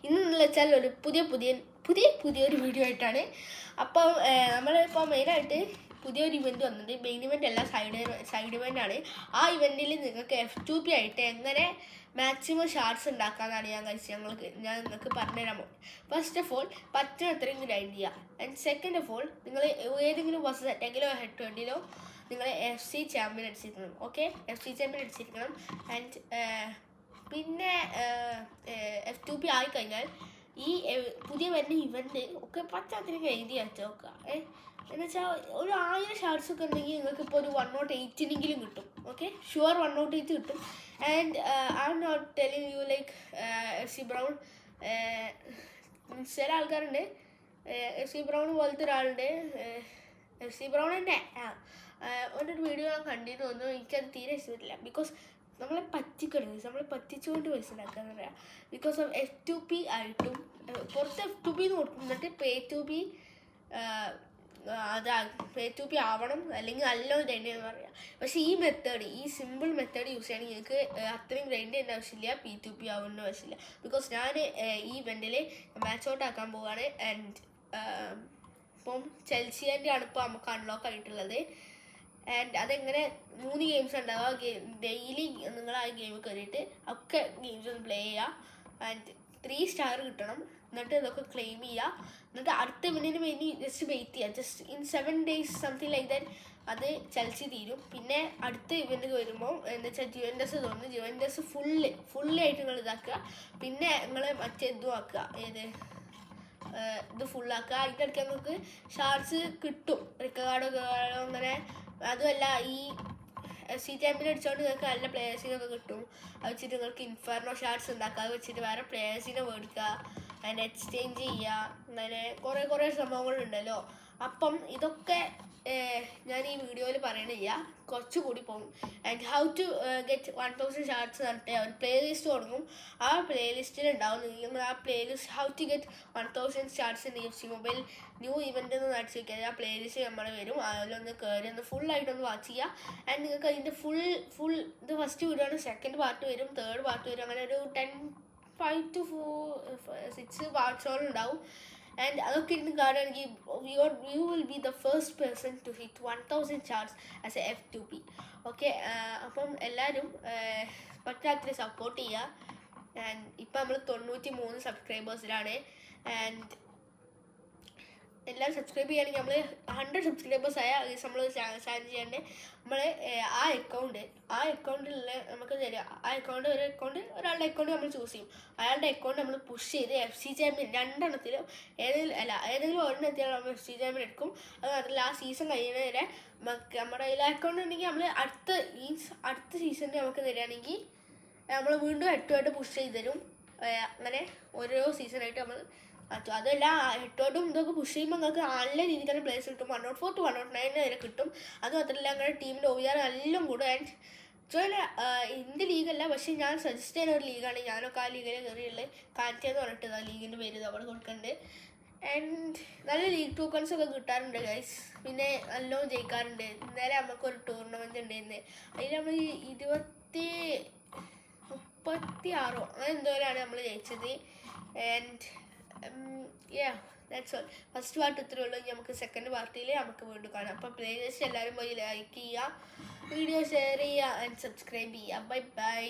ഇന്നെന്ന് വെച്ചാൽ ഒരു പുതിയൊരു വീഡിയോ ആയിട്ടാണ്. അപ്പം നമ്മളിപ്പോൾ മെയിനായിട്ട് പുതിയൊരു ഇവൻറ്റ് വന്നത്. മെയിൻ ഇവൻ്റ് അല്ല, സൈഡ് ഇവൻ്റാണ്. ആ ഇവൻറ്റിൽ നിങ്ങൾക്ക് F2P ആയിട്ട് എങ്ങനെ മാക്സിമം ഷാർട്സ് ഉണ്ടാക്കാമെന്നാണ് ഞാൻ നിങ്ങൾക്ക് പറഞ്ഞുതരാൻ പോകുന്നത്. ഫസ്റ്റ് ഓഫ് ഓൾ പറ്റുന്നത്രയും ഗ്രൈൻഡ് ചെയ്യുക. ആൻഡ് സെക്കൻഡ് ഓഫ് ഓൾ നിങ്ങൾ ഏതെങ്കിലും ബസ് സെറ്റെങ്കിലോ ഹെഡ് നിങ്ങൾ FC ചാമ്പ്യൻ അടിച്ചിരിക്കണം. ഓക്കെ, FC ചാമ്പ്യൻ അടിച്ചിരിക്കണം. ആൻഡ് പിന്നെ F2P ആയിക്കഴിഞ്ഞാൽ ഈ പുതിയ വരുന്ന ഇവൻ്റ് ഒക്കെ പറ്റാത്തിന് എഴുതി വെച്ച് നോക്കുക. എന്നുവെച്ചാൽ ഒരു 1000 ഷാർട്സ് ഒക്കെ ഉണ്ടെങ്കിൽ നിങ്ങൾക്ക് ഇപ്പോൾ ഒരു 108 കിട്ടും. ഓക്കെ, ഷുവർ 108 കിട്ടും. And I'm not telling you like FC brown. ചില ആൾക്കാരുണ്ട്, FC ബ്രൗൺ പോലത്തെ ഒരാളുണ്ട്, FC ബ്രൗൺ തന്നെ. ഒരു വീഡിയോ ഞാൻ കണ്ടിട്ട് തോന്നുന്നു, എനിക്കത് തീരെ ഇഷ്ടപ്പെട്ടില്ല. ബിക്കോസ് നമ്മളെ പറ്റിക്കരുത്, നമ്മളെ പറ്റിച്ചുകൊണ്ട് പൈസ ഉണ്ടാക്കാന്ന് പറയാം. ബിക്കോസ് ഓഫ് F2P ആയിട്ടും പുറത്ത് F2P എന്ന് കൊടുക്കുന്നിട്ട് Pay2P Pay2P ആവണം, അല്ലെങ്കിൽ നല്ലോണം ഗ്രൈൻഡ് ചെയ്യുന്ന പറയാം. പക്ഷേ ഈ സിമ്പിൾ മെത്തേഡ് യൂസ് ചെയ്യണമെങ്കിൽ നിങ്ങൾക്ക് അത്രയും ഗ്രൈൻഡ് ചെയ്യേണ്ട ആവശ്യമില്ല, P2P ആവേണ്ട ആവശ്യമില്ല. ബിക്കോസ് ഞാൻ ഈ ഇവൻറ്റിൽ മാച്ച് ഔട്ട് ആക്കാൻ പോവുകയാണ്. ആൻഡ് ഇപ്പം ചെൽസിൻ്റെ ആണ് ഇപ്പോൾ നമുക്ക് അൺലോക്ക് ആയിട്ടുള്ളത്. ആൻഡ് അതെങ്ങനെ 3 ഗെയിംസ് ഉണ്ടാവുക. ഡെയിലി നിങ്ങൾ ആ ഗെയിം കയറിയിട്ട് ഒക്കെ ഗെയിംസ് ഒന്ന് പ്ലേ ചെയ്യുക. ആൻഡ് 3 സ്റ്റാർ കിട്ടണം. എന്നിട്ട് ഇതൊക്കെ ക്ലെയിം ചെയ്യുക. എന്നിട്ട് അടുത്ത ഇവൻറ്റിന് വേണ്ടി ജസ്റ്റ് വെയിറ്റ് ചെയ്യുക. Just in 7 days something like that അത് ചെൽസി തീരും. പിന്നെ അടുത്ത ഇവൻറ്റ് വരുമ്പോൾ എന്താ വെച്ചാൽ ജുവൻറ്റസ് ഫുള്ളായിട്ട് നിങ്ങൾ ഇതാക്കുക. പിന്നെ നിങ്ങൾ ഇതും ആക്കുക, ഇത് ഫുള്ളാക്കുക. അതിൻ്റെ ഇടയ്ക്ക് നിങ്ങൾക്ക് ഷാർട്സ് കിട്ടും, റിക്കാർഡോ അങ്ങനെ. അതുമല്ല, ഈ FC ചാമ്പ്യൻ അടിച്ചുകൊണ്ട് നിങ്ങൾക്ക് നല്ല പ്ലേയേഴ്സിനൊക്കെ കിട്ടും. അത് വെച്ചിട്ട് നിങ്ങൾക്ക് ഇൻഫർണോ ഷാർട്സ് ഉണ്ടാക്കുക. അത് വെച്ചിട്ട് വേറെ പ്ലേയേഴ്സിനെ മേടിക്കുക, അതിനെ എക്സ്ചേഞ്ച് ചെയ്യുക, അങ്ങനെ കുറേ സംഭവങ്ങളുണ്ടല്ലോ. അപ്പം ഇതൊക്കെ ഞാൻ ഈ വീഡിയോയിൽ പറയണില്ല, കുറച്ചുകൂടി പോകും. And how to get 1000 shards പറഞ്ഞിട്ട് ഒരു പ്ലേലിസ്റ്റ് തുടങ്ങും. ആ പ്ലേലിസ്റ്റിൽ ഉണ്ടാവും നിങ്ങൾ ആ playlist how to get 1000 shards in FC Mobile new event എന്ന് അടിച്ചു വയ്ക്കുക. ആ പ്ലേലിസ്റ്റ് നമ്മൾ വരും. അതിലൊന്ന് കയറി ഒന്ന് ഫുള്ളായിട്ടൊന്ന് വാച്ച് ചെയ്യുക. ആൻഡ് നിങ്ങൾക്ക് അതിൻ്റെ ഫുൾ ഇത് ഫസ്റ്റ് വീഡിയോ ആണ്, സെക്കൻഡ് പാർട്ട് വരും, തേർഡ് പാർട്ട് വരും, അങ്ങനെ ഒരു 5 to 6 പാർട്സോളം ഉണ്ടാവും. ആൻഡ് അതൊക്കെ ഇരുന്ന് കാണുകയാണെങ്കിൽ you will be the first person to hit 1000 charts as a F2P. Okay, അപ്പം എല്ലാവരും പറ്റാത്ര സപ്പോർട്ട് ചെയ്യുക. ആൻഡ് ഇപ്പം നമ്മൾ 93 സബ്സ്ക്രൈബേഴ്സിലാണ്. ആൻഡ് എല്ലാവരും സബ്സ്ക്രൈബ് ചെയ്യുകയാണെങ്കിൽ നമ്മൾ 100 സബ്സ്ക്രൈബേഴ്സ് ആയ നമ്മൾ ചാലഞ്ച് ചെയ്യാണ്ട് നമ്മൾ ആ അക്കൗണ്ടിലുള്ള നമുക്ക് തരിക. ഒരു അക്കൗണ്ട് ഒരാളുടെ അക്കൗണ്ട് നമ്മൾ ചൂസ് ചെയ്യും. അയാളുടെ അക്കൗണ്ട് നമ്മൾ പുഷ് ചെയ്ത് FC ചാമ്പ്യൻ 2 എണ്ണത്തിലും ഏതെങ്കിലും ഒരെണ്ണത്തിലും നമ്മൾ FC ചാമ്പ്യൻ എടുക്കും. അത് മാത്രമല്ല, ആ സീസൺ കഴിയുന്നത് വരെ നമ്മുടെ കയ്യിൽ അക്കൗണ്ട് ഉണ്ടെങ്കിൽ നമ്മൾ അടുത്ത സീസണിൽ നമുക്ക് തരികയാണെങ്കിൽ നമ്മൾ വീണ്ടും 8 പുഷ് ചെയ്ത് തരും. അങ്ങനെ ഓരോ സീസണായിട്ട് നമ്മൾ മാറ്റും. അതല്ല, 8 ഇതൊക്കെ പുഷ് ചെയ്യുമ്പോൾ നിങ്ങൾക്ക് നല്ല രീതിയിൽ തന്നെ പ്ലേസ് കിട്ടും. 104 to 109 വരെ കിട്ടും. അത് മാത്രമല്ല, നിങ്ങളുടെ ടീമിൻ്റെ OVR എല്ലാം കൂടും. ആൻഡ് ഇന്ത്യ ലീഗല്ല, പക്ഷേ ഞാൻ സജസ്റ്റ് ചെയ്യുന്ന ഒരു ലീഗാണ്. ഞാനൊക്കെ ആ ലീഗിൽ കയറിയുള്ളത്. കാറ്റെന്ന് പറഞ്ഞിട്ട് ആ ലീഗിൻ്റെ പേര് അവിടെ കൊടുക്കുന്നുണ്ട്. ആൻഡ് നല്ല ലീഗ് ടോക്കൺസ് ഒക്കെ കിട്ടാറുണ്ട് ഗൈസ്. പിന്നെ നല്ലോണം ജയിക്കാറുണ്ട്. ഇന്നലെ നമുക്കൊരു ടൂർണമെൻറ്റ് ഉണ്ടായിരുന്നു. അതിൽ നമ്മൾ 36 അങ്ങനെ എന്തോരാണ് നമ്മൾ ജയിച്ചത്. And that's all. First part ഇത്രയേ ഉള്ളൂ. നമുക്ക് സെക്കൻഡ് പാർട്ടിൽ നമുക്ക് വീണ്ടും കാണാം. അപ്പോൾ പ്ലേലിസ്റ്റ് എല്ലാവരും പോയി ലൈക്ക് ചെയ്യുക, വീഡിയോ ഷെയർ ചെയ്യുക ആൻഡ് സബ്സ്ക്രൈബ് ചെയ്യുക. ബൈ.